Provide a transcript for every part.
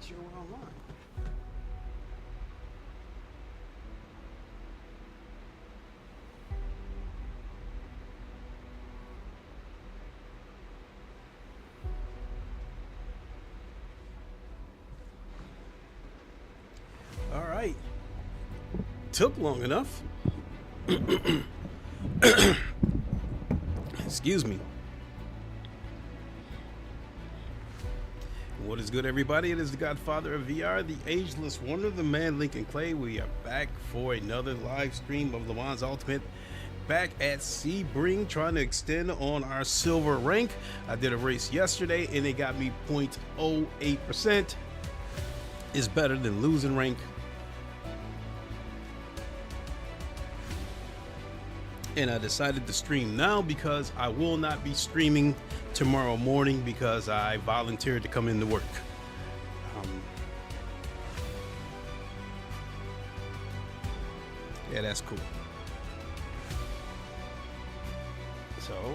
sure we're online. All right. Took long enough. Excuse me. What is good, everybody? It is the Godfather of VR, the ageless wonder, the man Lincoln Clay. We are back for another live stream of LeMans Ultimate. Back at Sebring, trying to extend on our silver rank. I did a race yesterday and it got me 0.08%. It's better than losing rank. And I decided to stream now because I will not be streaming tomorrow morning because I volunteered to come into work. Yeah, that's cool. So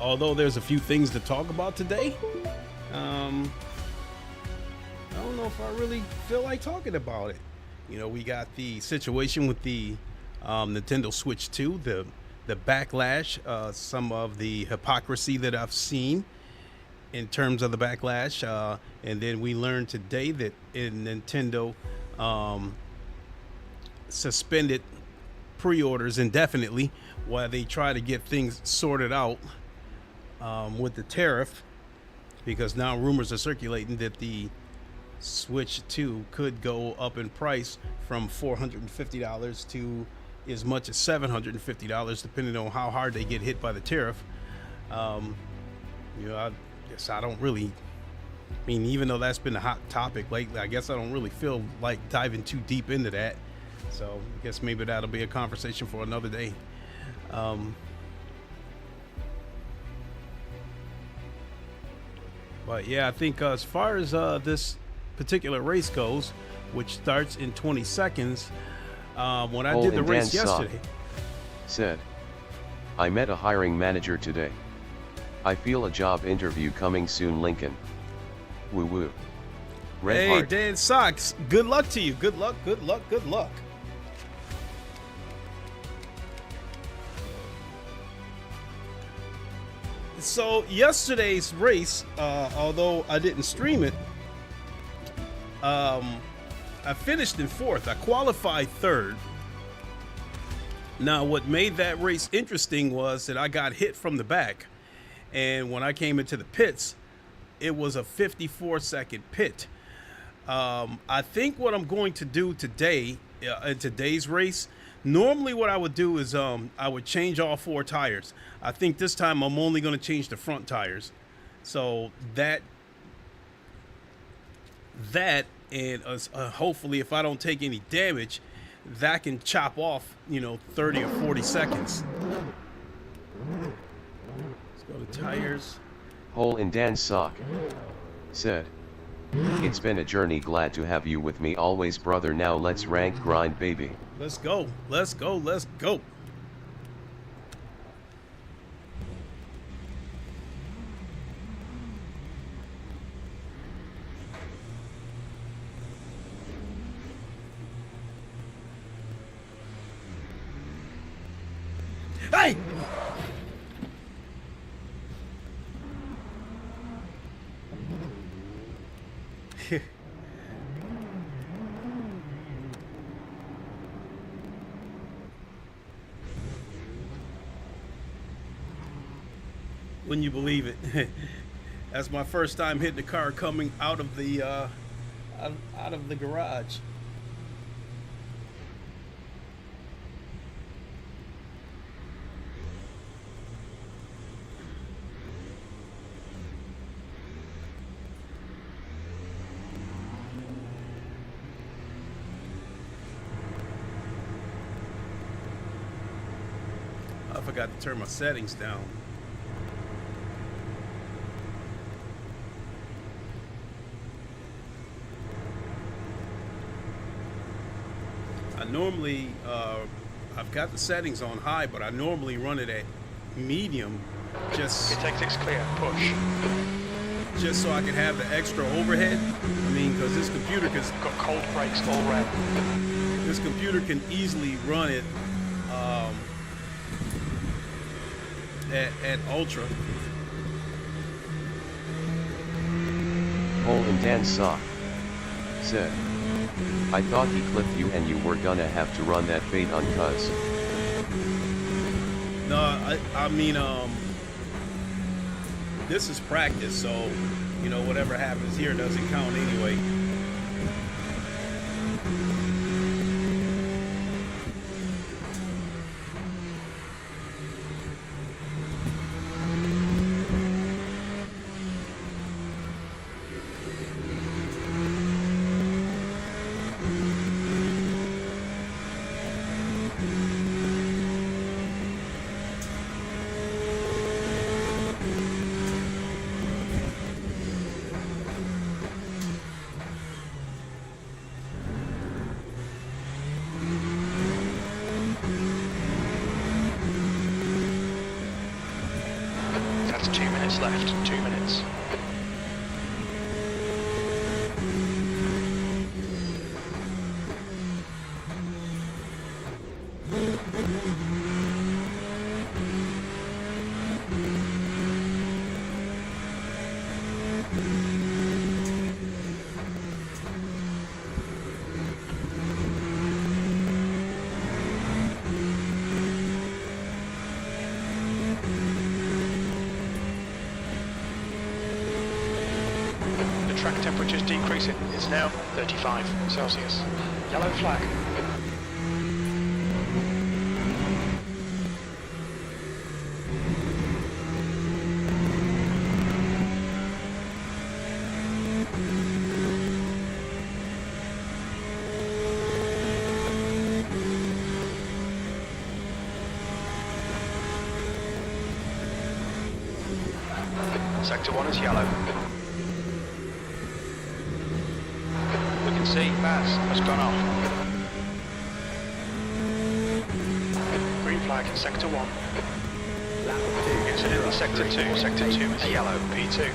although there's a few things to talk about today, I don't know if I really feel like talking about it. You know, we got the situation with the Nintendo Switch 2, the backlash, some of the hypocrisy that I've seen in terms of the backlash, and then we learned today that Nintendo suspended pre-orders indefinitely while they try to get things sorted out with the tariff, because now rumors are circulating that the Switch 2 could go up in price from $450 to as much as $750, depending on how hard they get hit by the tariff. You know, I guess I don't really, I mean, even though that's been a hot topic lately, I guess I don't really feel like diving too deep into that. So I guess maybe that'll be a conversation for another day. But yeah, I think as far as this particular race goes, which starts in 20 seconds, when I did the race yesterday, said, I met a hiring manager today. I feel a job interview coming soon, Lincoln. Woo woo. Red hey, heart. Dan Socks, good luck to you. Good luck, good luck, good luck. So yesterday's race, although I didn't stream it, I finished in fourth. I qualified third. Now, what made that race interesting was that I got hit from the back, and when I came into the pits, it was a 54-second pit. I think what I'm going to do today, in today's race, normally what I would do is I would change all four tires. I think this time I'm only going to change the front tires. So that and hopefully if I don't take any damage, that can chop off, you know, 30 or 40 seconds. Let's go to tires. Hole in Dan's sock. Said, it's been a journey, glad to have you with me always, brother. Now let's rank grind, baby. Let's go, let's go, let's go. Hey! Wouldn't you believe it? That's my first time hitting the car coming out of the out of the garage. I forgot to turn my settings down. I normally, I've got the settings on high, but I normally run it at medium, just Pit exit's clear, push. just so I can have the extra overhead. I mean, because this computer can Got cold brakes all round. this computer can easily run it at ultra. Holden Dan saw. Said. I thought he clipped you and you were gonna have to run that fade on cuz. No, I mean, this is practice, so, you know, whatever happens here doesn't count anyway. That's 2 minutes left, 2 minutes. Track temperature's decreasing. It's now 35 Celsius. Yellow flag. Sector 1 is yellow. See, Baz has gone off. Green flag in sector 1. Incident in sector 2. Sector 2 is yellow, P2.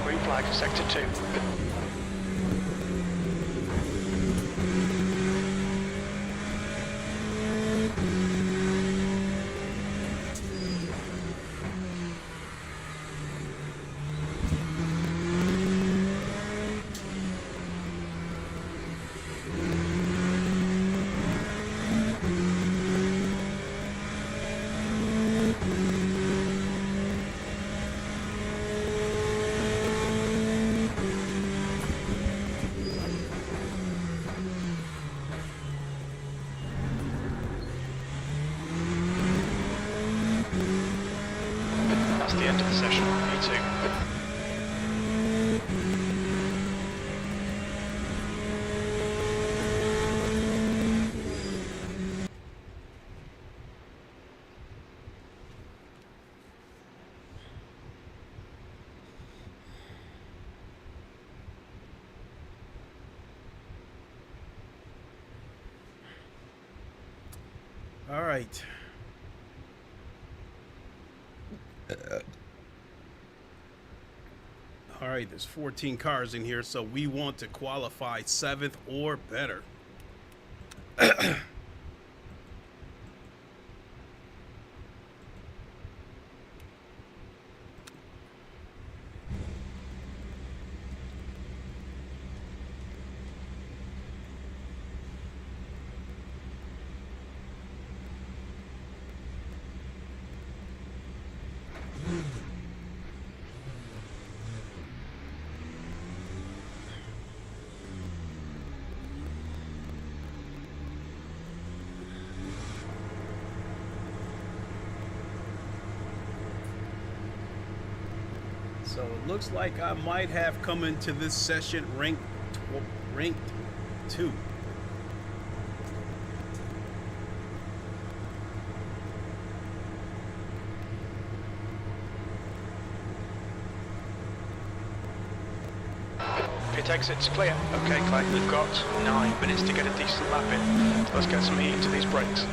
Green flag in sector 2. That's the end of the session, P2. All right. All right, there's 14 cars in here, so we want to qualify 7th or better. So it looks like I might have come into this session ranked 2. Pit exit's clear. Okay, Clay, we've got 9 minutes to get a decent lap in. Let's get some heat into these brakes.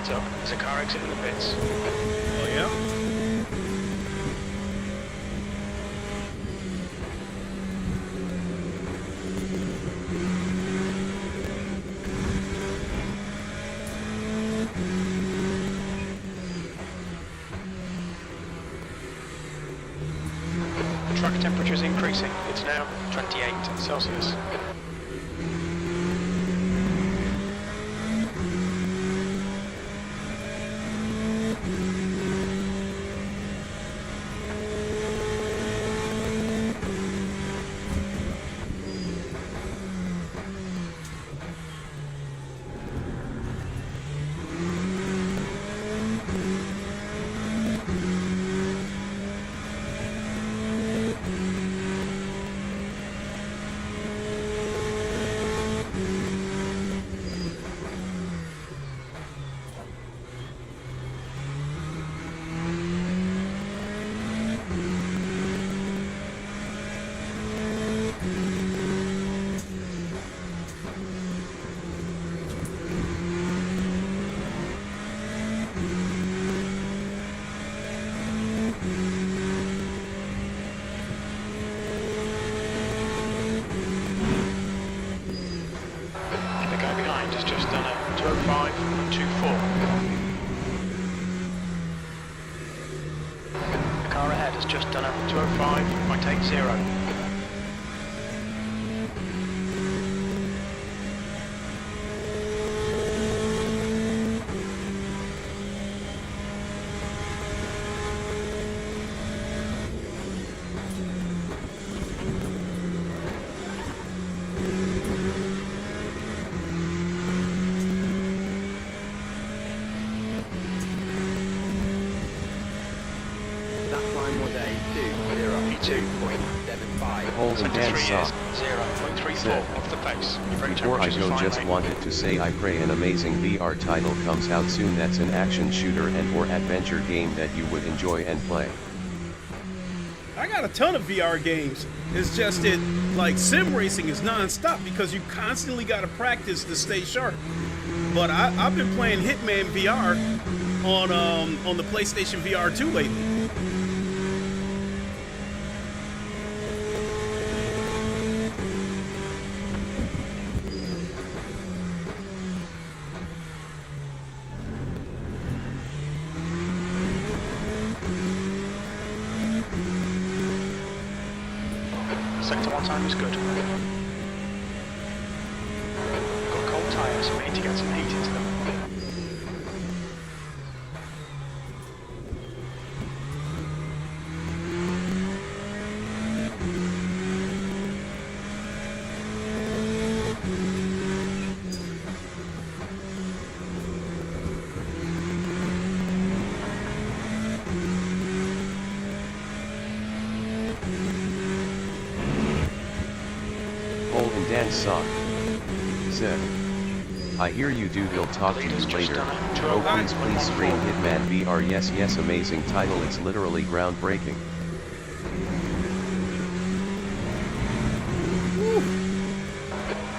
Heads up, there's a car exiting the pits. Oh yeah? The track temperature is increasing. It's now 28 Celsius. Has just done a 205 and 24. The car ahead has just done a 205.80. Holding hands soft. 0.34 off the pace. Before I go, just wanted to say I pray an amazing VR title comes out soon that's an action shooter and or adventure game that you would enjoy and play. I got a ton of VR games. It's just like sim racing is non-stop because you constantly got to practice to stay sharp. But I've been playing Hitman VR on the PlayStation VR 2 lately. Sector 1 time is good. Got cold tyres, so we need to get some heat into them. Dan Sock said, I hear you, dude, he'll talk to you later. Oh, please stream Hitman VR. Yes, amazing title, it's literally groundbreaking.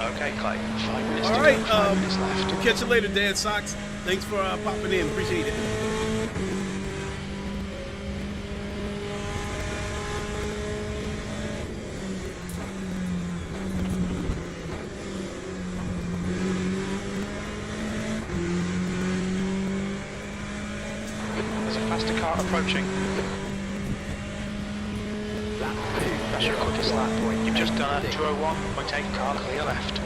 Okay, Clay, 5 minutes All to right, go, 5 minutes left. We'll catch you later, Dan Socks. Thanks for popping in, appreciate it. Faster car approaching. That's your quickest lap. You've just done a 201.8 car clear left.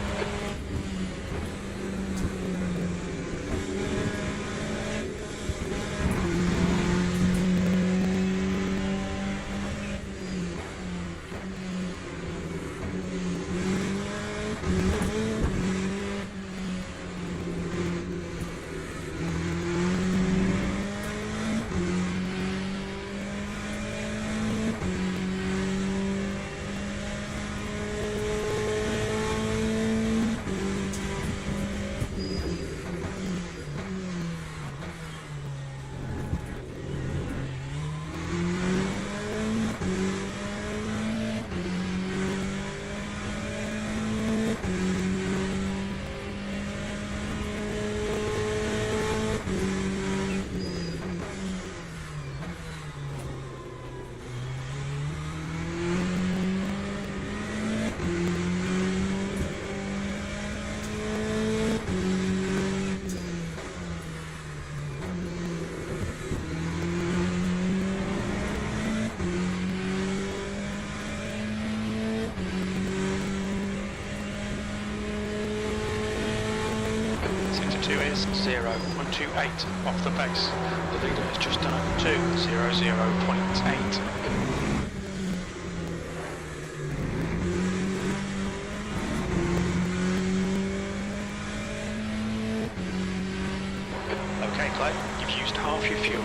2 is 0.128 off the base. The leader has just done 200.8. Okay, Clay, you've used half your fuel.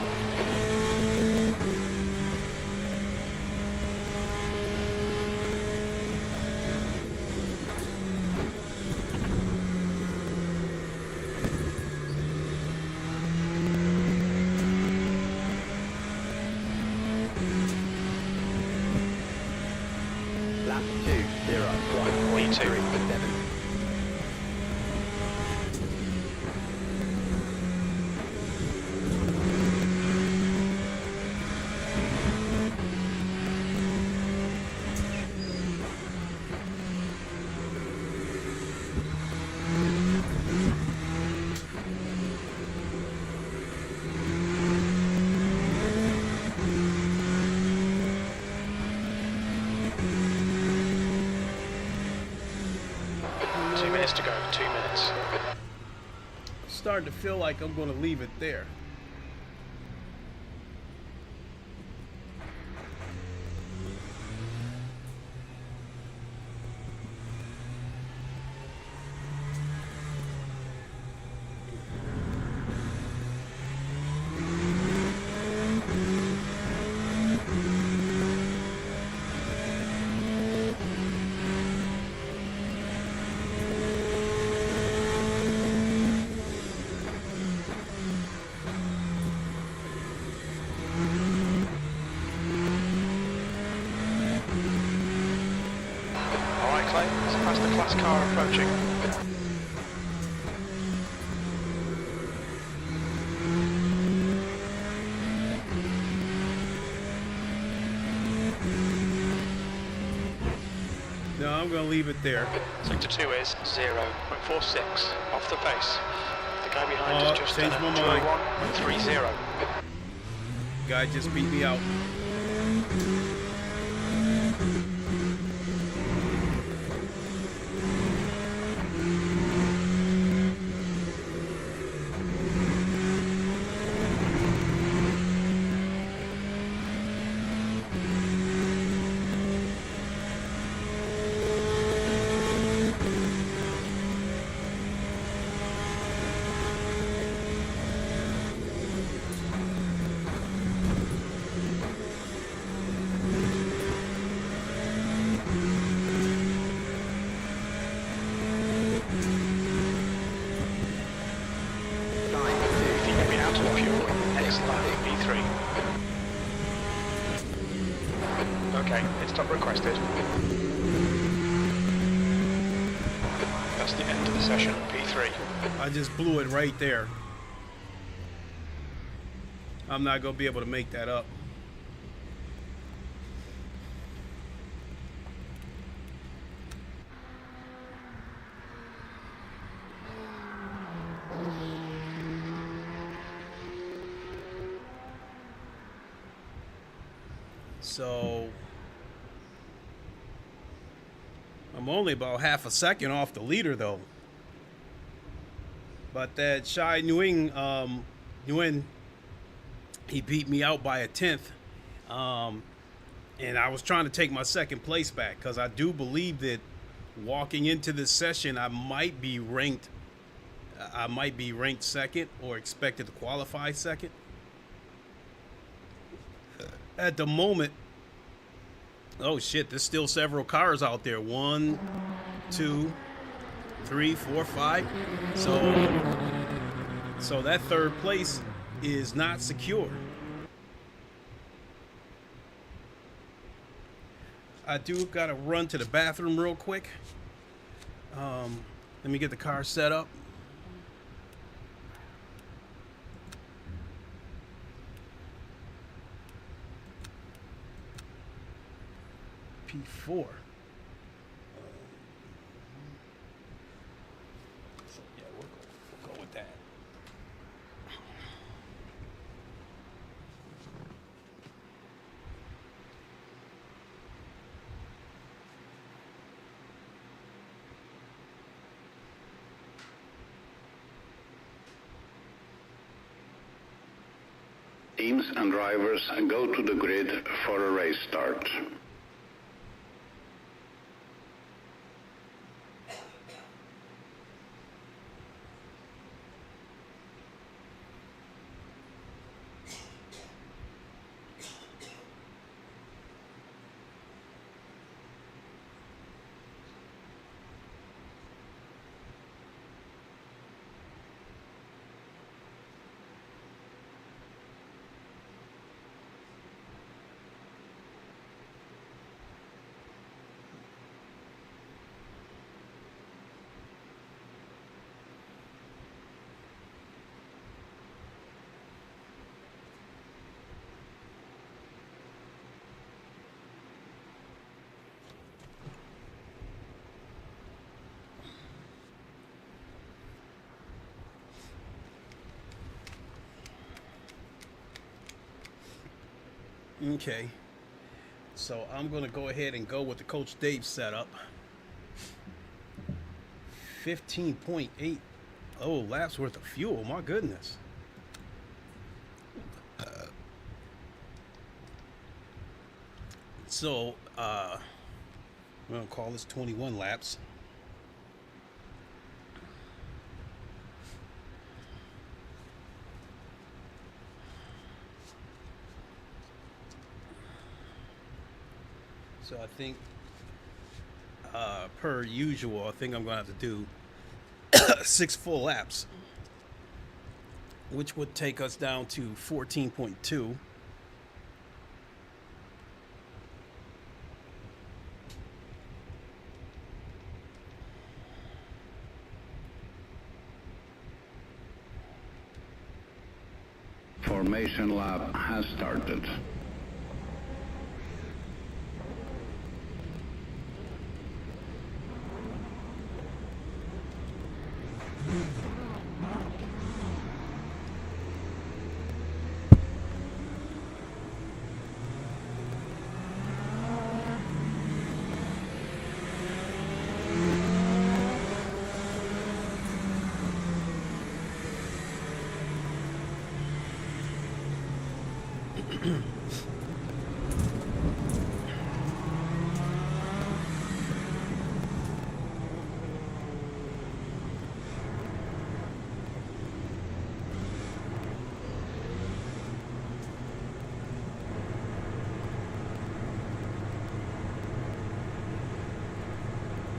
Lap 2:0.37. To go, 2 minutes. Starting to feel like I'm going to leave it there. Clay, so that's the class car approaching. No, I'm going to leave it there. Sector 2 is 0.46 off the pace. The guy behind has just done changed my a mind. 201.30. Guy just beat me out. Okay, pit stop requested. That's the end of the session, P3. I just blew it right there. I'm not going to be able to make that up. So I'm only about half a second off the leader though. But that Shai Nguyen, he beat me out by a 10th. And I was trying to take my second place back because I do believe that walking into this session, I might be ranked second or expected to qualify second. At the moment, oh shit, there's still several cars out there. 1, 2, 3, 4, 5. So that third place is not secure. I do gotta run to the bathroom real quick. Let me get the car set up. P4. So yeah, we'll go with that. Teams and drivers go to the grid for a race start. Okay, so I'm going to go ahead and go with the Coach Dave setup. 15.8 laps worth of fuel, my goodness. So I'm going to call this 21 laps. So I think, per usual, I think I'm going to have to do 6 full laps, which would take us down to 14.2. Formation lap has started.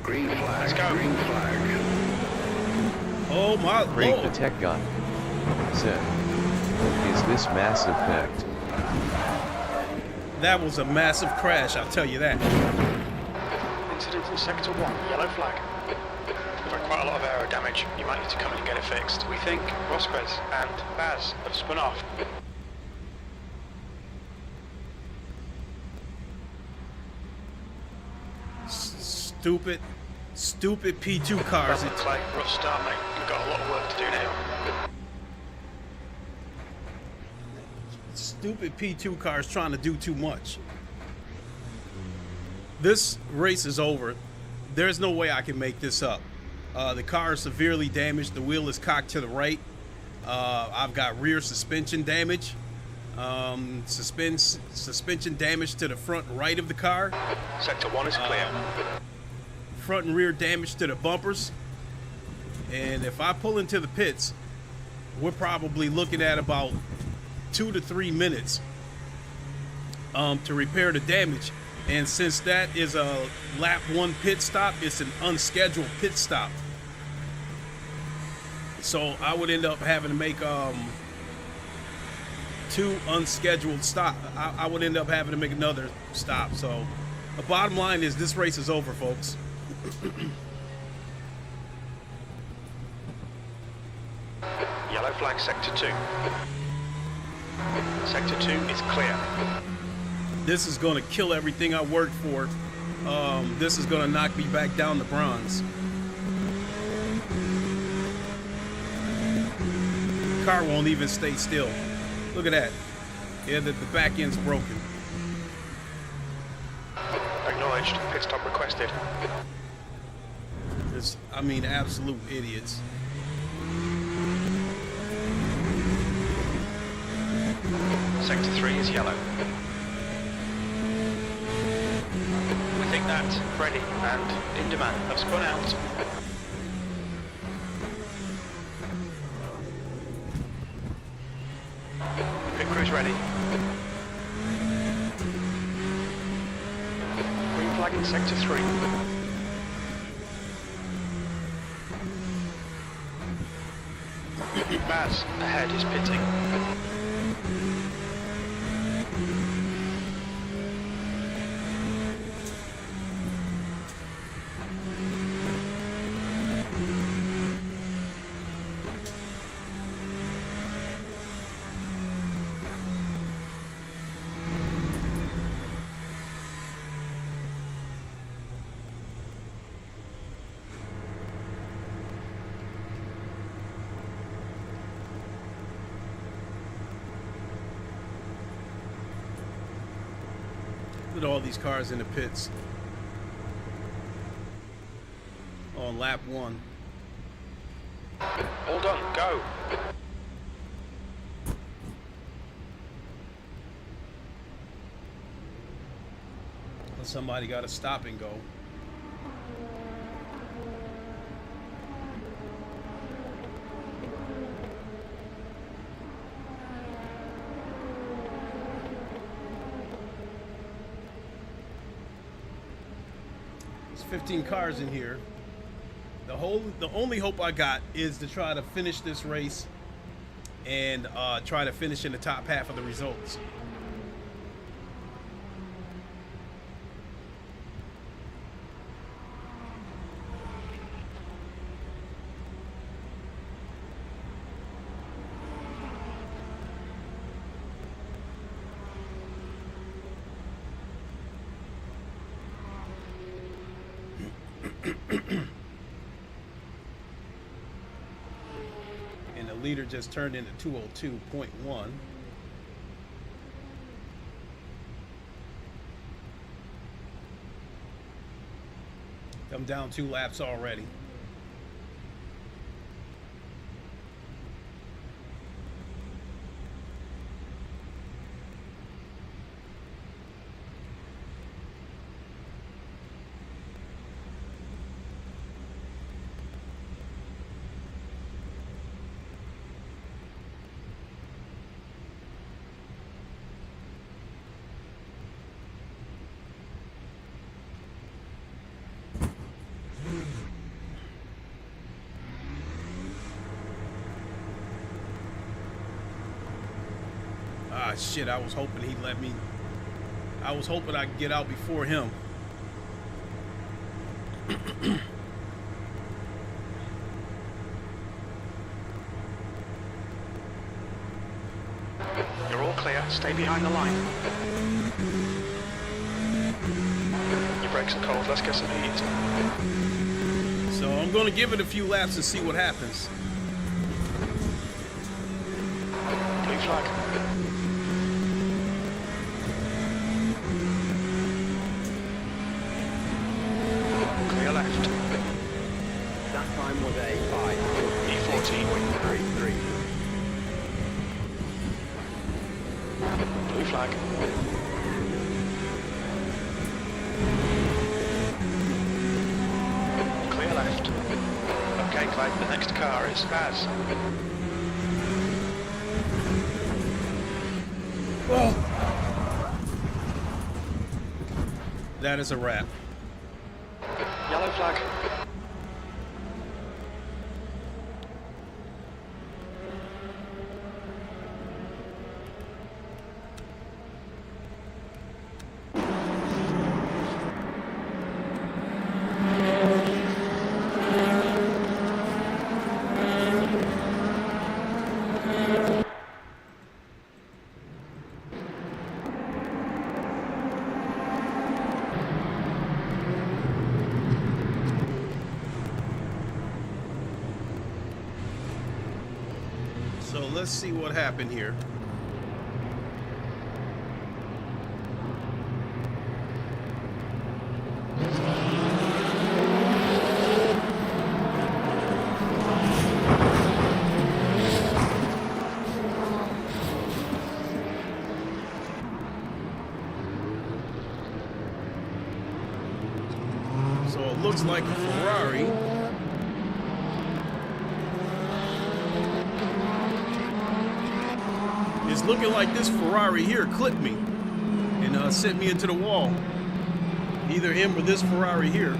Green flag. Let's go. Green flag. Oh my Craig the lord. tech guy said, "Is this Mass Effect?" That was a massive crash, I'll tell you that. Incident in Sector 1, yellow flag. We've had quite a lot of aero damage. You might need to come in and get it fixed. We think Rosquez and Baz have spun off. Stupid P2 cars. Looks like rough start, mate. We've got a lot of work to do now. Stupid P2 cars trying to do too much. This race is over. There's no way I can make this up. The car is severely damaged. The wheel is cocked to the right. I've got rear suspension damage. Suspension damage to the front right of the car. Sector 1 is clear. Front and rear damage to the bumpers. And if I pull into the pits, we're probably looking at about 2 to 3 minutes to repair the damage. And since that is a lap 1 pit stop, it's an unscheduled pit stop. So I would end up having to make 2 unscheduled stops. I would end up having to make another stop. So the bottom line is this race is over, folks. Yellow flag, Sector 2. Sector 2 is clear. This is going to kill everything I worked for. This is going to knock me back down to bronze. Car won't even stay still. Look at that. Yeah, the back end's broken. Acknowledged. Pit stop requested. I mean, absolute idiots. Sector 3 is yellow. We think that's ready and in demand. I've spun out. Pit crew's ready. Green flag in Sector 3. Baz ahead is pitting. Look at all these cars in the pits on lap 1. All done, go. Somebody got to stop and go. There's 15 cars in here. The only hope I got is to try to finish this race and try to finish in the top half of the results. And the leader just turned into 202.1. I'm down 2 laps already. Ah, shit, I was hoping he'd let me. I was hoping I could get out before him. You're all clear, stay behind the line. Your brakes are cold, let's get some heat. So I'm going to give it a few laps and see what happens. Blue flag. Clear left. That time was a 5. E14. Blue flag. Clear left. Okay, Clyde, the next car is Baz. That is a wrap. Yellow flag. So let's see what happened here. looks like a Ferrari. It's looking like this Ferrari here clipped me and sent me into the wall. Either him or this Ferrari here.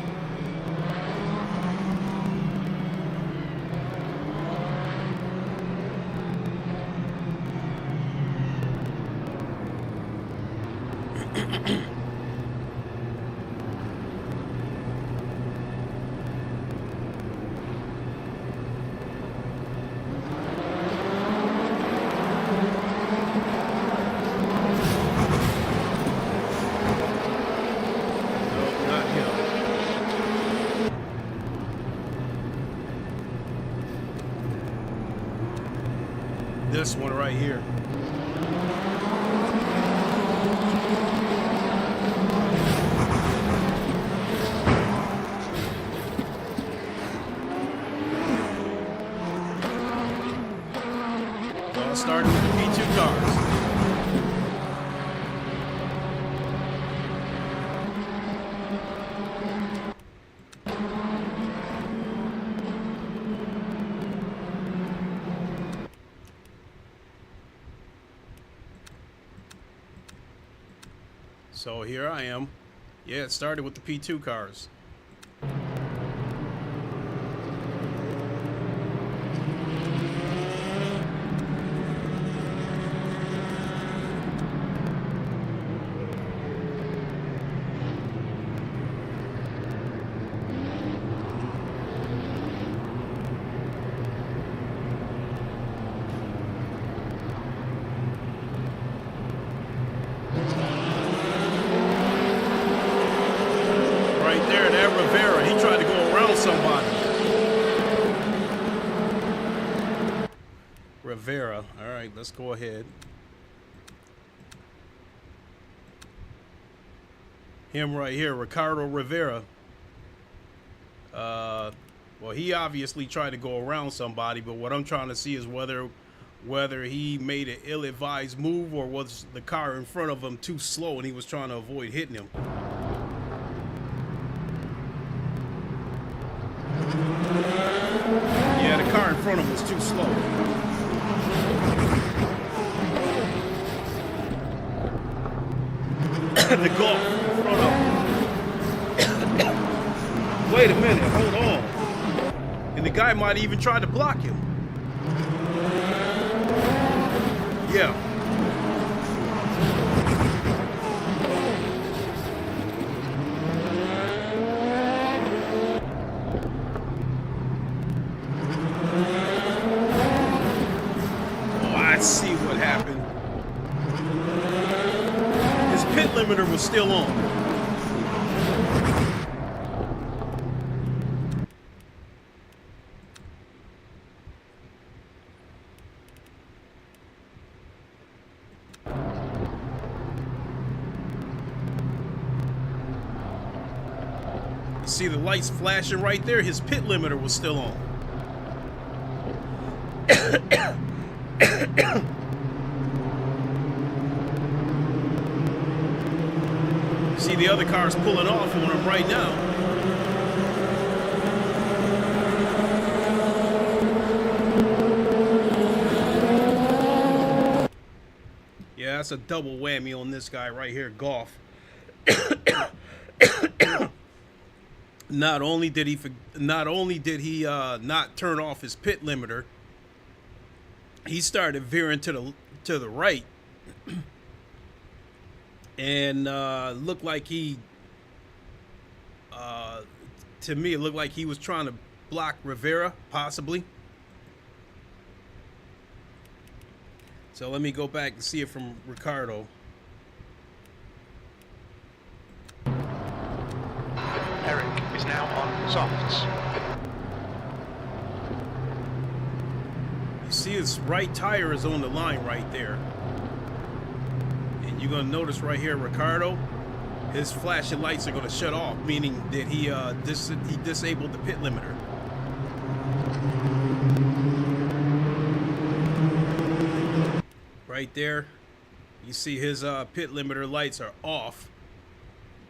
This one right here. All started with the P2 cars. So here I am. Yeah, it started with the P2 cars. Rivera. All right, let's go ahead. Him right here, Ricardo Rivera. Well, he obviously tried to go around somebody, but what I'm trying to see is whether he made an ill-advised move or was the car in front of him too slow and he was trying to avoid hitting him. Yeah, the car in front of him was too slow. The Golf in front of him. Wait a minute, hold on. And the guy might even try to block him. Yeah. Oh, I see what happened. Pit limiter was still on. You see the lights flashing right there? His pit limiter was still on. See the other cars pulling off on him right now. Yeah, that's a double whammy on this guy right here, Golf. Not only did he not turn off his pit limiter, he started veering to the right. And looked like he, to me, it looked like he was trying to block Rivera, possibly. So let me go back and see it from Ricardo. Eric is now on softs. You see his right tire is on the line right there. You're going to notice right here, Ricardo, his flashing lights are going to shut off, meaning that he disabled the pit limiter. Right there, you see his pit limiter lights are off,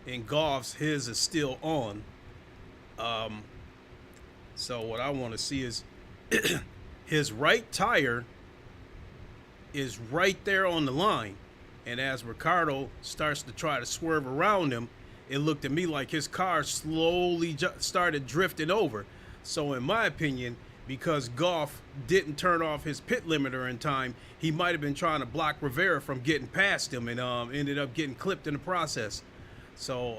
and Goff's, his is still on. So what I want to see is his right tire is right there on the line. And as Ricardo starts to try to swerve around him, it looked at me like his car slowly started drifting over. So in my opinion, because Goff didn't turn off his pit limiter in time, he might have been trying to block Rivera from getting past him, and ended up getting clipped in the process. So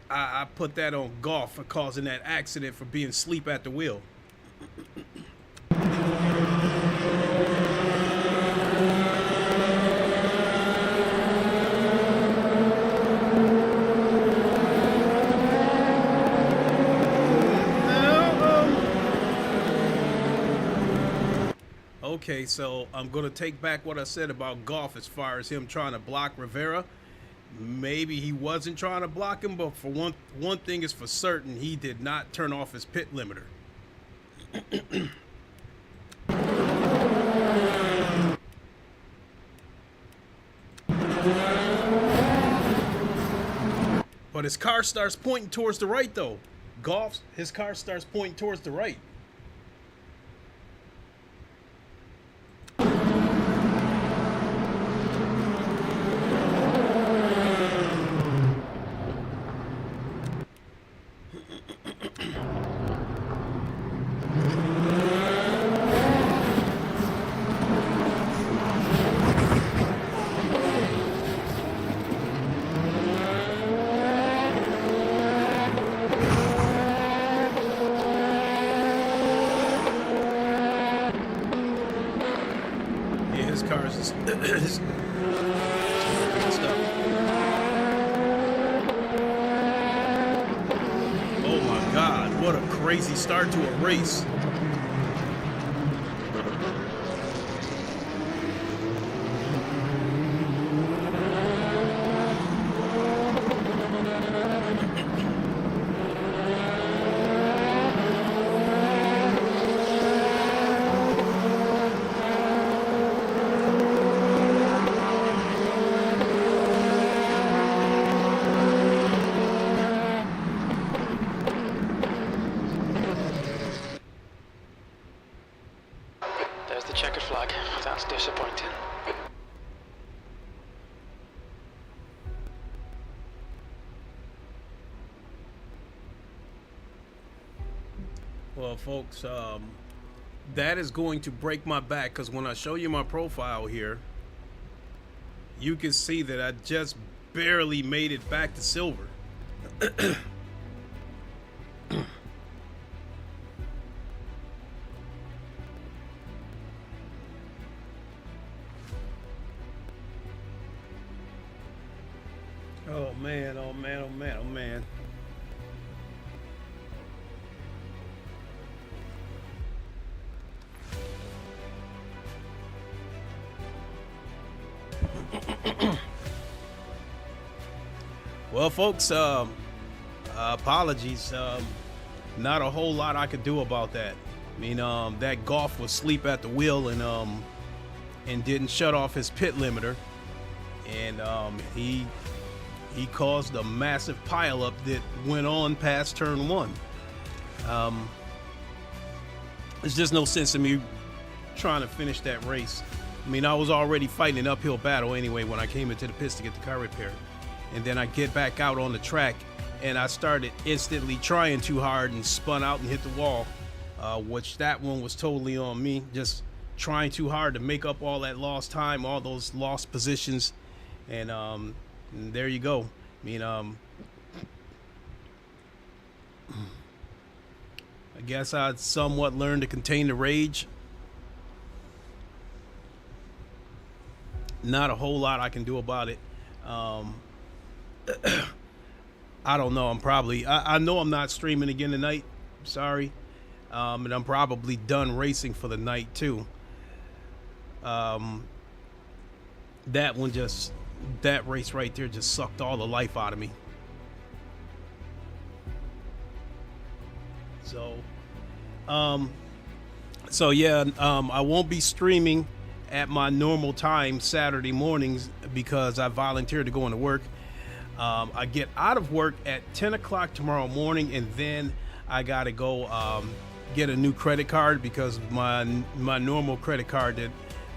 I put that on Goff for causing that accident, for being asleep at the wheel. Okay, so I'm going to take back what I said about Goff as far as him trying to block Rivera. Maybe he wasn't trying to block him, but for one thing is for certain, he did not turn off his pit limiter. But his car starts pointing towards the right, though. Goff's, his car starts pointing towards the right. Oh my God, what a crazy start to a race. Checkered flag. That's disappointing. Well, folks, that is going to break my back, because when I show you my profile here, you can see that I just barely made it back to silver. Oh man, oh man, oh man, oh man. Well, folks, apologies. Not a whole lot I could do about that. I mean, that Goff was asleep at the wheel and didn't shut off his pit limiter, and he caused a massive pileup that went on past turn one. There's just no sense in me trying to finish that race. I mean, I was already fighting an uphill battle anyway when I came into the pits to get the car repaired. And then I get back out on the track, and I started instantly trying too hard and spun out and hit the wall, which that one was totally on me. Just trying too hard to make up all that lost time, all those lost positions. And there you go. I mean, I guess I'd somewhat learned to contain the rage. Not a whole lot I can do about it. I don't know. I know I'm not streaming again tonight. Sorry. And I'm probably done racing for the night too. That race right there just sucked all the life out of me. So yeah, I won't be streaming at my normal time Saturday mornings because I volunteered to go into work. I get out of work at 10 o'clock tomorrow morning, and then I gotta go get a new credit card because my normal credit card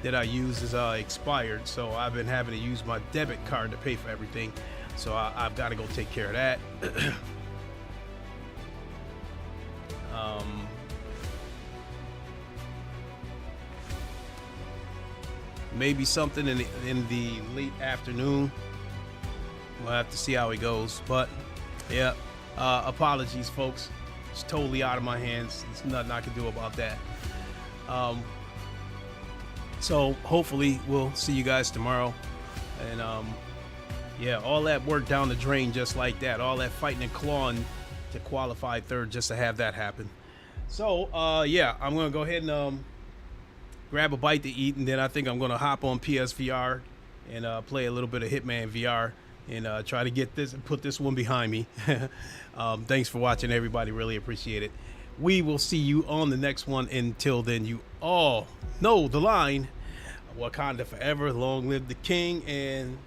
that I use is expired. So I've been having to use my debit card to pay for everything. So I've got to go take care of that. Maybe something in the late afternoon. We'll have to see how it goes. But yeah, apologies, folks. It's totally out of my hands. There's nothing I can do about that. So hopefully we'll see you guys tomorrow. And yeah, all that work down the drain just like that. All that fighting and clawing to qualify third just to have that happen. So yeah, I'm gonna go ahead and grab a bite to eat, and then I think I'm gonna hop on PSVR and play a little bit of Hitman VR and try to get this and put this one behind me. Thanks for watching, everybody. Really appreciate it. We will see you on the next one. Until then, you all know the line. Wakanda forever, long live the king, and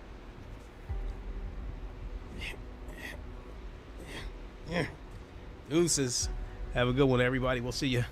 deuces. Have a good one, everybody. We'll see you.